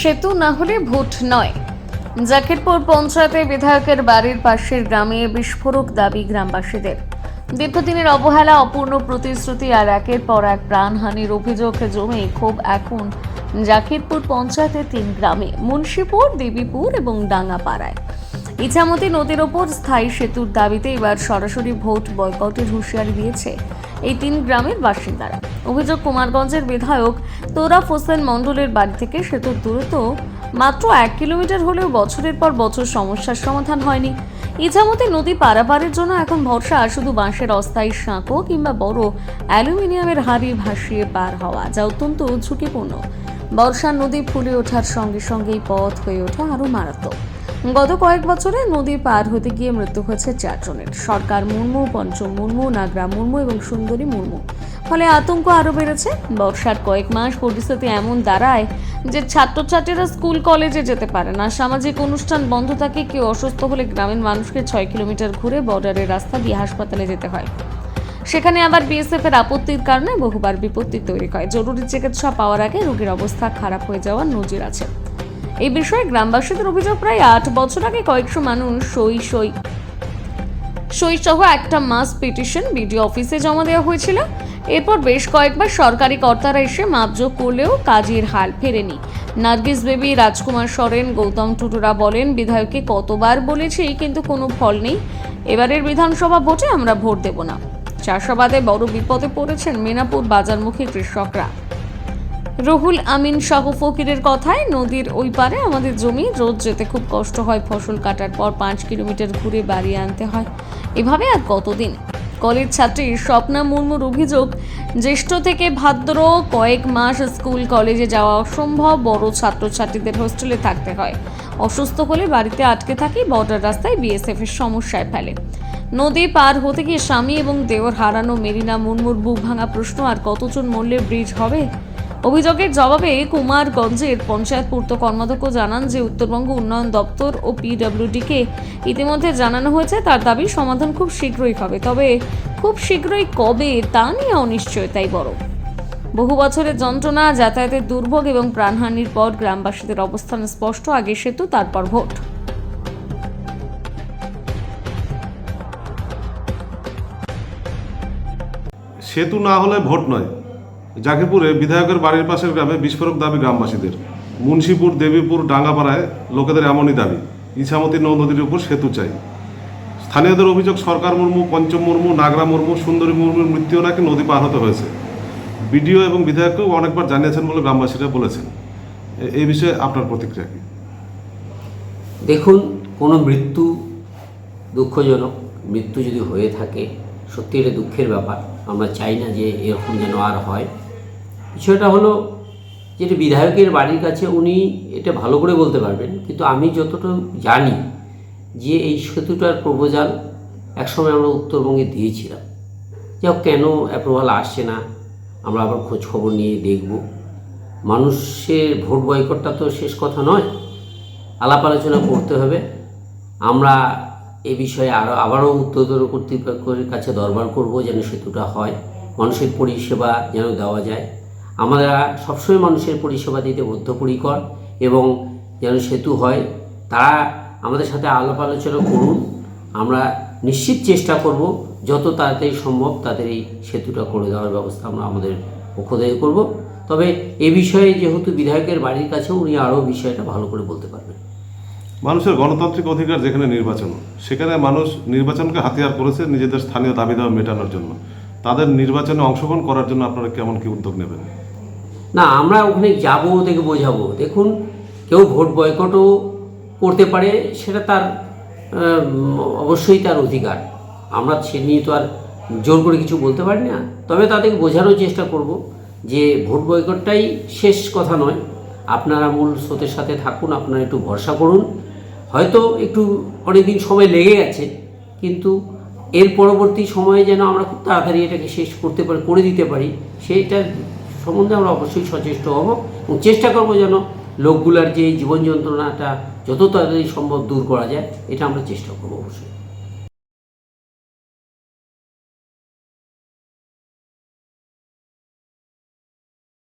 সেতু না হলে ভোট নয়। জাকিরপুর পঞ্চায়েতে বিধায়কের বাড়ির পাশের গ্রামে বিস্ফোরক দাবি গ্রামবাসীদের। দীর্ঘদিনের অবহেলা, অপূর্ণ প্রতিশ্রুতি আর একের পর এক প্রাণহানির অভিযোগ জমে ক্ষোভ এখন জাকিরপুর পঞ্চায়েতের 3 গ্রামে, মুন্সিপুর, দেবীপুর এবং ডাঙ্গাপাড়ায়। ইছামতি নদীর ওপর স্থায়ী সেতুর দাবিতে এবার সরাসরি ভোট বয়কটের হুঁশিয়ারি দিয়েছে এই 3 গ্রামের বাসিন্দারা। অভিযোগ, কুমারগঞ্জের বিধায়ক তোরাফ হোসেন মণ্ডলের বাড়ি থেকে সেতুর দূরত্ব মাত্র 1 কিলোমিটার হলেও বছরের পর বছর সমস্যার সমাধান হয়নি। ইছামতি নদী পারাপারের জন্য এখন ভরসা শুধু বাঁশের অস্থায়ী সাঁকো কিংবা বড় অ্যালুমিনিয়ামের হাড়ি ভাসিয়ে পার হওয়া, যা অত্যন্ত ঝুঁকিপূর্ণ। বর্ষার নদী ফুলে ওঠার সঙ্গে সঙ্গেই পথ হয়ে ওঠা আরও মারাত্মক। গত কয়েক বছরে নদী পার হতে গিয়ে মৃত্যু হয়েছে 4 জনের। সরকার মুর্মু, পঞ্চম মুর্মু, নাগরা মুর্মু এবং সুন্দরী মুর্মু। ফলে আতঙ্ক আরও বেড়েছে। বর্ষার কয়েক মাস পরিস্থিতি এমন দাঁড়ায় যে ছাত্রছাত্রীরা স্কুল কলেজে যেতে পারে না, সামাজিক অনুষ্ঠান বন্ধ থাকে, কেউ অসুস্থ হলে গ্রামের মানুষকে 6 কিলোমিটার ঘুরে বর্ডারের রাস্তা দিয়ে হাসপাতালে যেতে হয়। সেখানে আবার বিএসএফ এর আপত্তির কারণে বহুবার বিপত্তি তৈরি হয়। জরুরি চিকিৎসা পাওয়ার আগে রোগীর অবস্থা খারাপ হয়ে যাওয়ার নজির আছে। এই বিষয়ে গ্রামবাসীদের অভিযোগ, প্রায় 8 বছর আগে কয়েকশো মানুষ সই সহ একটা মাস পিটিশন বিডিও অফিসে জমা দেওয়া হয়েছিল। এরপর বেশ কয়েকবার সরকারি কর্তারা এসে মাপজোক করলেও কাজের হাল ফেরেনি। নার্গিস বেবি, রাজকুমার সরেন, গৌতম টুটুরা বলেন, বিধায়ককে কতবার বলেছি কিন্তু কোনো ফল নেই। এবারের বিধানসভা ভোটে আমরা ভোট দেব না। চাষাবাদে বড় বিপদে পড়েছেন মেনাপুর বাজারমুখী কৃষকরা। রুহুল আমিন শাহ ফকিরের কথায়, নদীর ওই পারে আমাদের জমি, রোজ যেতে খুব কষ্ট হয়। ফসল কাটার পর 5 কিলোমিটার ঘুরে বাড়ি আনতে হয়। এভাবে আর কতদিন? কলেজ ছাত্রী স্বপ্না মুর্মুর অভিযোগ, জ্যেষ্ঠ থেকে ভাদ্র কয়েক মাস স্কুল কলেজে যাওয়া অসম্ভব। বড় ছাত্রছাত্রীদের হোস্টেলে থাকতে হয়। অসুস্থ হলে বাড়িতে আটকে থাকি। বর্ডার রাস্তায় বিএসএফ এর সমস্যায় ফেলে। নদী পার হতে গিয়ে স্বামী এবং দেওর হারানো মেরিনা মুর্মুর বুক ভাঙা প্রশ্ন, আর কতজন মরলে ব্রিজ হবে? অভিযোগের জবাবে কুমারগঞ্জের পঞ্চায়েত পূর্ত কর্মাধ্যক্ষ জানান যে উত্তরবঙ্গ উন্নয়ন দপ্তর ও পিডব্লিউডিকে ইতিমধ্যে জানানো হয়েছে। তার দাবি সমাধান খুব শীঘ্রই হবে, তবে খুব শীঘ্রই কবে তা নিয়ে অনিশ্চয়তাই বড়। বহু বছরের যন্ত্রণা, যাতায়াতের দুর্ভোগ এবং প্রাণহানির পর গ্রামবাসীদের অবস্থান স্পষ্ট। আগে সেতু, তারপর ভোট। সেতু না হলে ভোট নয়। জাকিরপুরে বিধায়কের বাড়ির পাশের গ্রামে বিস্ফোরক দাবি গ্রামবাসীদের। মুন্সিপুর, দেবীপুর, ডাঙ্গাপাড়ায় লোকেদের এমনই দাবি, ইছামতি নদীর উপর সেতু চাই। স্থানীয়দের অভিযোগ, সরকার মুর্মু, পঞ্চম মুর্মু, নাগরা মুর্মু, সুন্দরী মুর্মুর মৃত্যুও নাকি নদী পার হতে হয়েছে। বিডিও এবং বিধায়ককেও অনেকবার জানিয়েছেন বলে গ্রামবাসীরা বলেছেন। এই বিষয়ে আপনার প্রতিক্রিয়া কি? দেখুন, কোনো মৃত্যু দুঃখজনক। মৃত্যু যদি হয়ে থাকে সত্যি এটা দুঃখের ব্যাপার। আমরা চাই না যে এরকম যেন আর হয়। বিষয়টা হলো যেটা বিধায়কের বাড়ির কাছে, উনি এটা ভালো করে বলতে পারবেন, কিন্তু আমি যতটা জানি যে এই সেতুটার প্রপোজাল একসময় আমরা উত্তরবঙ্গে দিয়েছিলাম। যাও কেন অ্যাপ্রুভাল আসছে না, আমরা আবার খোঁজ খবর নিয়ে দেখব। মানুষের ভোট বয়কটটা তো শেষ কথা নয়, আলাপ আলোচনা করতে হবে। আমরা এ বিষয়ে আবারও উত্তর কর্তৃপক্ষের কাছে দরবার করব যেন সেতুটা হয়, মানুষের পরিষেবা যেন দেওয়া যায়। আমরা সবসময় মানুষের পরিষেবা দিতে বদ্ধপরিকর, এবং যেন সেতু হয়। তারা আমাদের সাথে আলাপ আলোচনা করুন। আমরা নিশ্চিত চেষ্টা করব যত তাড়াতাড়ি সম্ভব তাদের এই সেতুটা করে দেওয়ার ব্যবস্থা আমরা আমাদের পক্ষ থেকে করব। তবে এ বিষয়ে যেহেতু বিধায়কের বাড়ির কাছে, উনি আরও বিষয়টা ভালো করে বলতে পারবেন। মানুষের গণতান্ত্রিক অধিকার যেখানে নির্বাচন, সেখানে মানুষ নির্বাচনকে হাতিয়ার করেছে নিজেদের স্থানীয় দাবি দাওয়া মেটানোর জন্য। তাদের নির্বাচনে অংশগ্রহণ করার জন্য আপনারা কেমন কি উদ্যোগ নেবেন? না, আমরা ওখানে যাব, ওদেরকে বোঝাবো। দেখুন, কেউ ভোট বয়কটও করতে পারে, সেটা তার অবশ্যই তার অধিকার। আমরা সে নিয়ে তো আর জোর করে কিছু বলতে পারি না। তবে তাদেরকে বোঝানোর চেষ্টা করব যে ভোট বয়কটটাই শেষ কথা নয়। আপনারা মূল স্রোতের সাথে থাকুন, আপনারা একটু ভরসা করুন। হয়তো একটু অনেকদিন সময় লেগে গেছে, কিন্তু এর পরবর্তী সময়ে যেন আমরা খুব তাড়াতাড়ি এটাকে শেষ করে দিতে পারি, সেইটার সম্বন্ধে আমরা অবশ্যই সচেষ্ট হব এবং চেষ্টা করব যেন লোকগুলার যে জীবন যন্ত্রণাটা যত তাড়াতাড়ি সম্ভব দূর করা যায়। এটা আমরা চেষ্টা করব অবশ্যই।